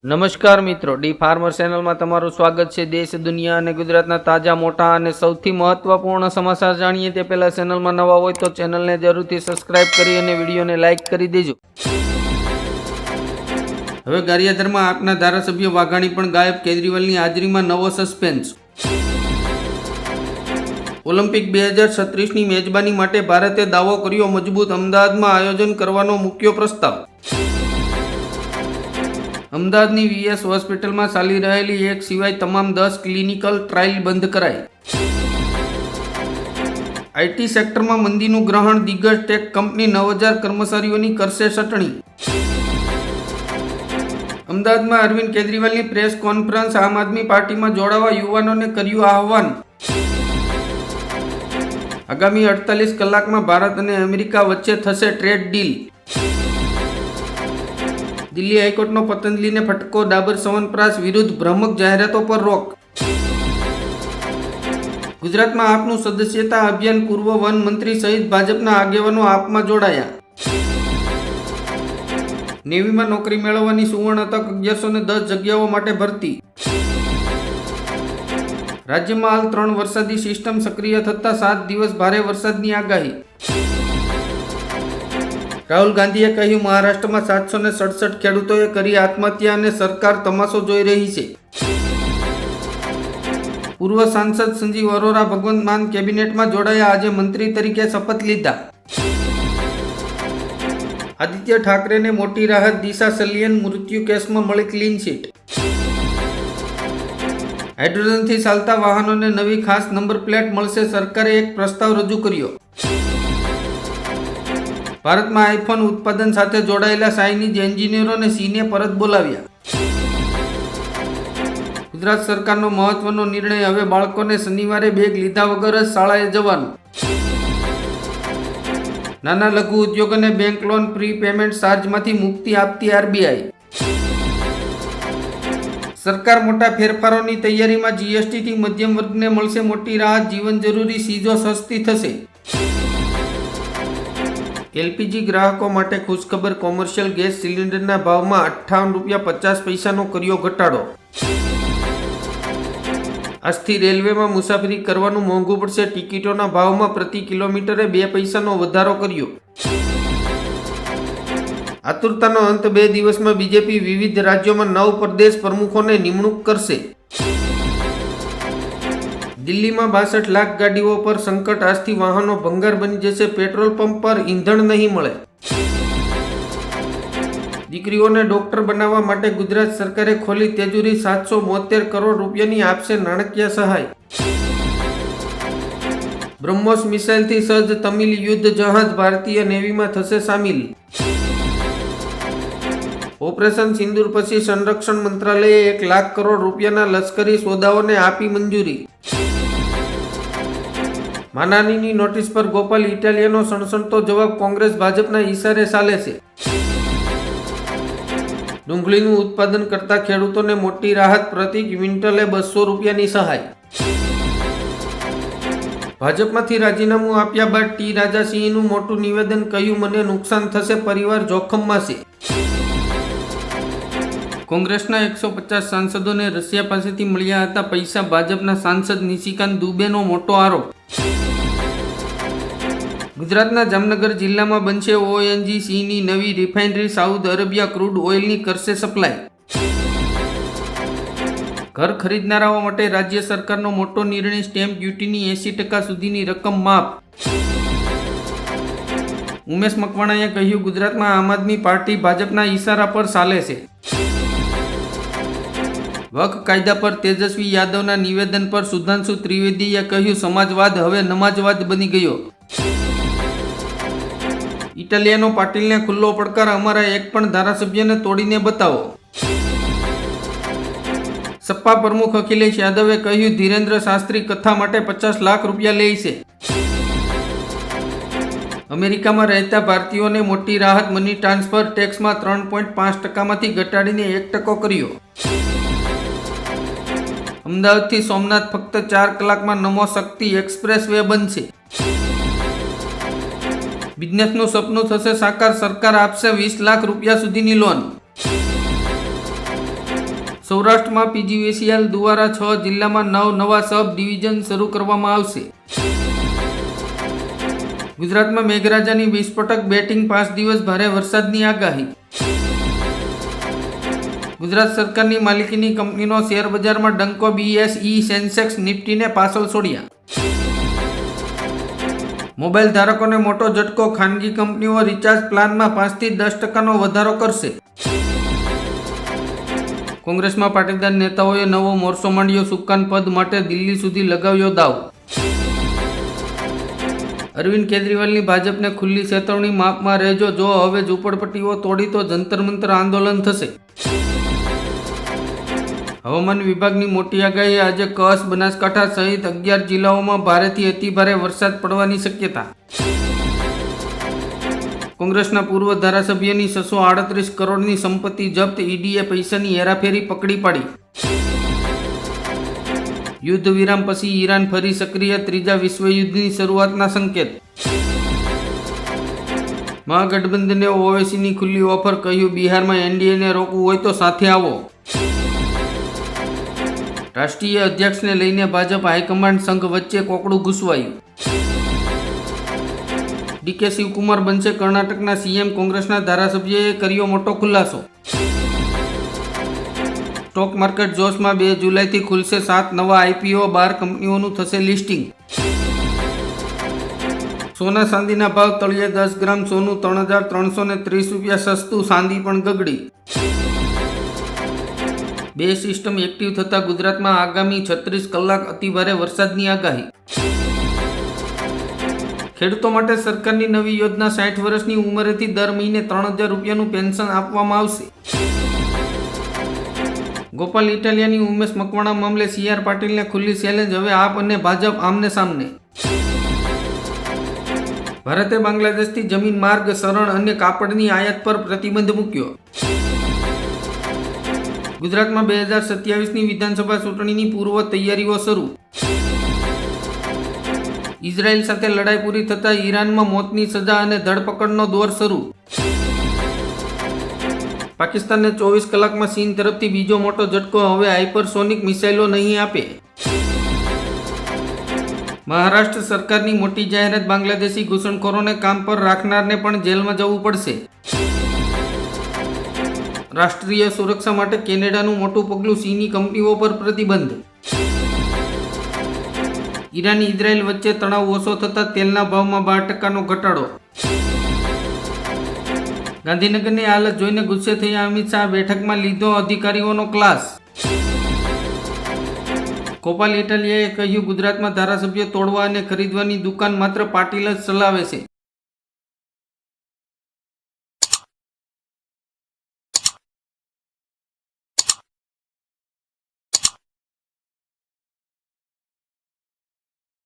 નમસ્કાર મિત્રો, D farmer ચેનલમાં તમારું સ્વાગત છે। દેશ, દુનિયા અને ગુજરાતના તાજા, મોટા અને સૌથી મહત્વપૂર્ણ સમાચાર જાણીએ તે પહેલા ચેનલમાં નવા હોય તો ચેનલને જરૂરથી સબસ્ક્રાઇબ કરી અને વિડીયોને લાઇક કરી દેજો। હવે ગારિયાધારમાં આપના ધારાસભ્ય વાઘાણી પણ ગાયબ, કેજરીવાલની હાજરીમાં નવો સસ્પેન્સ। ઓલિમ્પિક 2036ની મેજબાની માટે ભારતે દાવો કર્યો મજબૂત, અમદાવાદમાં આયોજન કરવાનો મુખ્ય પ્રસ્તાવ। અમદાવાદની વીએસ હોસ્પિટલમાં ચાલી રહેલી એક સિવાય તમામ 10 ક્લિનિકલ ટ્રાયલ બંધ કરાઈ। આઈટી સેક્ટરમાં મંદીનું ગ્રહણ, દિગ્ગજ ટેક કંપની 9000 કર્મચારીઓની કરશે છટણી। અમદાવાદમાં અરવિંદ કેજરીવાલની પ્રેસ કોન્ફરન્સ, આમ આદમી પાર્ટીમાં જોડાવા યુવાનોને કર્યું આહવાન। આગામી 48 કલાકમાં ભારત અને અમેરિકા વચ્ચે થશે ટ્રેડ ડીલ। દિલ્હી હાઈકોર્ટનો પતંજલિને ફટકો, ડાબર ચ્યવનપ્રાશ વિરુદ્ધ ભ્રામક જાહેરાતો પર રોક। ગુજરાતમાં આપનું સદસ્યતા અભિયાન, પૂર્વ વન મંત્રી સહિત ભાજપના આગેવાનો આપમાં જોડાયા। નેવીમાં નોકરી મેળવવાની સુવર્ણ તક, 1110 જગ્યાઓ માટે ભરતી। રાજ્યમાં હાલ 3 વરસાદી સિસ્ટમ સક્રિય થતા 7 દિવસ ભારે વરસાદની આગાહી। રાહુલ ગાંધીએ કહ્યું મહારાષ્ટ્રમાં 767 ખેડૂતોએ કરી આત્મહત્યા અને સરકાર તમાશો જોઈ રહી છે। પૂર્વ સાંસદ સંજીવ અરોરા ભગવંત માન કેબિનેટમાં જોડાયા, આજે મંત્રી તરીકે શપથ લીધા। આદિત્ય ઠાકરેને મોટી રાહત, દિશા સલિયન મૃત્યુ કેસમાં મળી ક્લીન ચીટ। હાઇડ્રોજનથી ચાલતા વાહનોને નવી ખાસ નંબર પ્લેટ મળશે, સરકારે એક પ્રસ્તાવ રજૂ કર્યો। ભારતમાં આઈફોન ઉત્પાદન સાથે જોડાયેલા ચાઇનીઝ એન્જિનિયરોને ચીને પરત બોલાવ્યા। ગુજરાત સરકારનો મહત્વનો નિર્ણય, હવે બાળકોને શનિવારે બેગ લીધા વગર જ શાળાએ જવાનું। નાના લઘુ ઉદ્યોગોને બેંક લોન પ્રી પેમેન્ટ ચાર્જમાંથી મુક્તિ આપતી આરબીઆઈ। સરકાર મોટા ફેરફારોની તૈયારીમાં, જીએસટીથી મધ્યમ વર્ગને મળશે મોટી રાહત, જીવન જરૂરી ચીજો સસ્તી થશે। એલપીજી ગ્રાહકો માટે ખુશખબર, કોમર્શિયલ ગેસ સિલિન્ડરના ભાવમાં ₹58.50નો કર્યો ઘટાડો। આજથી રેલવેમાં મુસાફરી કરવાનું મોંઘું પડશે, ટિકિટોના ભાવમાં પ્રતિ કિલોમીટરે 2 પૈસાનો વધારો કર્યો। આતુરતાનો અંત, 2 દિવસમાં બીજેપી વિવિધ રાજ્યોમાં 9 પ્રદેશ પ્રમુખોને નિમણૂક કરશે। દિલ્હીમાં 62 લાખ ગાડીઓ પર સંકટ, આજથી વાહનો ભંગાર બની જશે, પેટ્રોલ પંપ પર ઈંધણ નહીં મળે। દીકરીઓને ડોક્ટર બનાવવા માટે ગુજરાત સરકારે ખોલી તેજુરી, 772 કરોડ રૂપિયાની આપશે નાણાકીય સહાય। બ્રહ્મોસ મિસાઇલથી સજ્જ તમિલ યુદ્ધ જહાજ ભારતીય નેવીમાં થશે સામેલ। ઓપરેશન સિંદૂર પછી સંરક્ષણ મંત્રાલયે 1 લાખ કરોડ રૂપિયાના લશ્કરી સોદાઓને આપી મંજૂરી। માનાનીની નોટિસ પર ગોપાલ ઇટાલિયાનો સણસણતો જવાબ, કોંગ્રેસ ભાજપના ઈશારે ચાલે છે। ડુંગળીનું ઉત્પાદન કરતા ખેડૂતોને મોટી રાહત, પ્રતિ ક્વિન્ટલે 200 રૂપિયાની સહાય। ભાજપમાંથી રાજીનામું આપ્યા બાદ ટી રાજાસિંહનું મોટું નિવેદન, કહ્યું મને નુકસાન થશે, પરિવાર જોખમમાં છે। કોંગ્રેસના 150 સાંસદોને રશિયા પાસેથી મળ્યા હતા પૈસા, ભાજપના સાંસદ નિશિકાંત દુબેનો મોટો આરોપ। ગુજરાતના જામનગર જિલ્લામાં બનશે ઓએનજીસીની નવી રિફાઇનરી, સાઉદી અરેબિયા ક્રૂડ ઓઇલની કરશે સપ્લાય। ઘર ખરીદનારાઓ માટે રાજ્ય સરકારનો મોટો નિર્ણય, સ્ટેમ્પ ડ્યુટીની 80% સુધીની રકમ માફ। ઉમેશ મકવાણાએ કહ્યું ગુજરાતમાં આમ આદમી પાર્ટી ભાજપના ઈશારા પર ચાલે છે। વક્ફ કાયદા પર તેજસ્વી યાદવના નિવેદન પર સુધાંશુ ત્રિવેદીએ કહ્યું સમાજવાદ હવે નમાજવાદ બની ગયો। ઇટાલિયાનો પાટીલને ખુલ્લો પડકાર, અમારા એક પણ ધારાસભ્યને તોડીને બતાવો। સપા પ્રમુખ અખિલેશ યાદવે કહ્યું ધીરેન્દ્ર શાસ્ત્રી કથા માટે 50 લાખ રૂપિયા લે છે। અમેરિકામાં રહેતા ભારતીયોને મોટી રાહત, મની ટ્રાન્સફર ટેક્સમાં 3.5%માંથી ઘટાડીને 1% કર્યો। અમદાવાદથી સોમનાથ ફક્ત 4 કલાકમાં નમો શક્તિ એક્સપ્રેસ વે બનશે। બિઝનેસનું સપનું થશે સાકાર, સરકાર આપશે 20 લાખ રૂપિયા સુધીની લોન। સૌરાષ્ટ્રમાં પીજીવીસીએલ દ્વારા 6 જિલ્લામાં 9 નવા સબ ડિવિઝન શરૂ કરવામાં આવશે. ગુજરાતમાં મેઘરાજાની વિસ્ફોટક બેટિંગ, 5 દિવસ ભારે વરસાદની આગાહી. ગુજરાત સરકારની માલિકીની કંપનીનો શેર બજારમાં ડંકો, બીએસઈ સેન્સેક્સ નિફ્ટીને પાછળ છોડ્યા. મોબાઈલ ધારકોને મોટો ઝટકો, ખાનગી કંપનીઓ રિચાર્જ પ્લાનમાં 5 થી 10% વધારો કરશે. કોંગ્રેસમાં પાટીદાર નેતાઓએ નવો મોરચો માંડ્યો, સુકાન પદ માટે દિલ્હી સુધી લગાવ્યો દાવ. અરવિંદ કેજરીવાલની ભાજપને ખુલ્લી ચેતવણી, માપમાં રહેજો, જો હવે ઝૂંપડપટ્ટીઓ તોડી તો જંતર મંતર આંદોલન થશે. હવામાન વિભાગની મોટી આગાહી, આજે કચ્છ, બનાસકાંઠા સહિત 11 જિલ્લાઓમાં ભારેથી અતિભારે વરસાદ પડવાની શક્યતા. કોંગ્રેસના પૂર્વ ધારાસભ્યની 638 કરોડની સંપત્તિ જપ્ત, ઈડીએ પૈસાની હેરાફેરી પકડી પાડી. યુદ્ધ વિરામ પછી ઈરાન ફરી સક્રિય, ત્રીજા વિશ્વયુદ્ધની શરૂઆતના સંકેત. મહાગઠબંધને ઓવૈસીની ખુલ્લી ઓફર, કહ્યું બિહારમાં એનડીએને રોકવું હોય તો સાથે આવો. રાષ્ટ્રીય અધ્યક્ષને લઈને ભાજપ હાઈકમાન્ડ સંઘ વચ્ચે કોકડું ઘૂસવાયું. ડીકે શિવકુમાર બનશે કર્ણાટકના સીએમ, કોંગ્રેસના ધારાસભ્યએ કર્યો મોટો ખુલાસો. સ્ટોક માર્કેટ જોશમાં, 2 જુલાઈથી ખુલશે 7 નવા આઈપીઓ, 12 કંપનીઓનું થશે લિસ્ટિંગ. સોના ચાંદીના ભાવ તળિયે, 10 ગ્રામ સોનું 3,330 રૂપિયા સસ્તું, ચાંદી પણ ગગડી. 2 સિસ્ટમ એક્ટિવ થતા ગુજરાતમાં આગામી 36 કલાક અતિભારે વરસાદની આગાહી. ખેડૂતો માટે સરકારની નવી યોજના, 60 વર્ષની ઉંમરેથી દર મહિને 3,000 રૂપિયાનું પેન્શન આપવામાં આવશે. ગોપાલ ઇટાલિયાની ઉમેશ મકવાણા મામલે CR પાટીલને ખુલ્લી ચેલેન્જ, હવે આપ અને ભાજપ આમને સામને. ભારતે બાંગ્લાદેશથી જમીન માર્ગ, શરણ અને કાપડની આયાત પર પ્રતિબંધ મૂક્યો. ગુજરાતમાં 2027ની વિધાનસભા ચૂંટણીની પૂર્વ તૈયારીઓ શરૂ. ઇઝરાયલ સાથે લડાઈ પૂરી થતાં ઈરાનમાં મોતની સજા અને ધરપકડનો દોર શરૂ. પાકિસ્તાનને 24 કલાકમાં ચીન તરફથી બીજો મોટો ઝટકો, હવે હાઇપરસોનિક મિસાઇલો નહીં આપે. મહારાષ્ટ્ર સરકારની મોટી જાહેરાત, બાંગ્લાદેશી ઘૂસણખોરોને કામ પર રાખનારને પણ જેલમાં જવું પડશે. રાષ્ટ્રીય સુરક્ષા માટે કેનેડાનું મોટું પગલું, ચીની કંપનીઓ પર પ્રતિબંધ. ઈરાન ઇઝરાયલ વચ્ચે તણાવ ઓછો થતાં તેલના ભાવમાં 12% ઘટાડો. ગાંધીનગરની હાલત જોઈને ગુસ્સે થયા અમિત શાહ, બેઠકમાં લીધો અધિકારીઓનો ક્લાસ. ગોપાલ ઇટાલિયાએ કહ્યું ગુજરાતમાં ધારાસભ્ય તોડવા અને ખરીદવાની દુકાન માત્ર પાટીલ જ ચલાવે છે.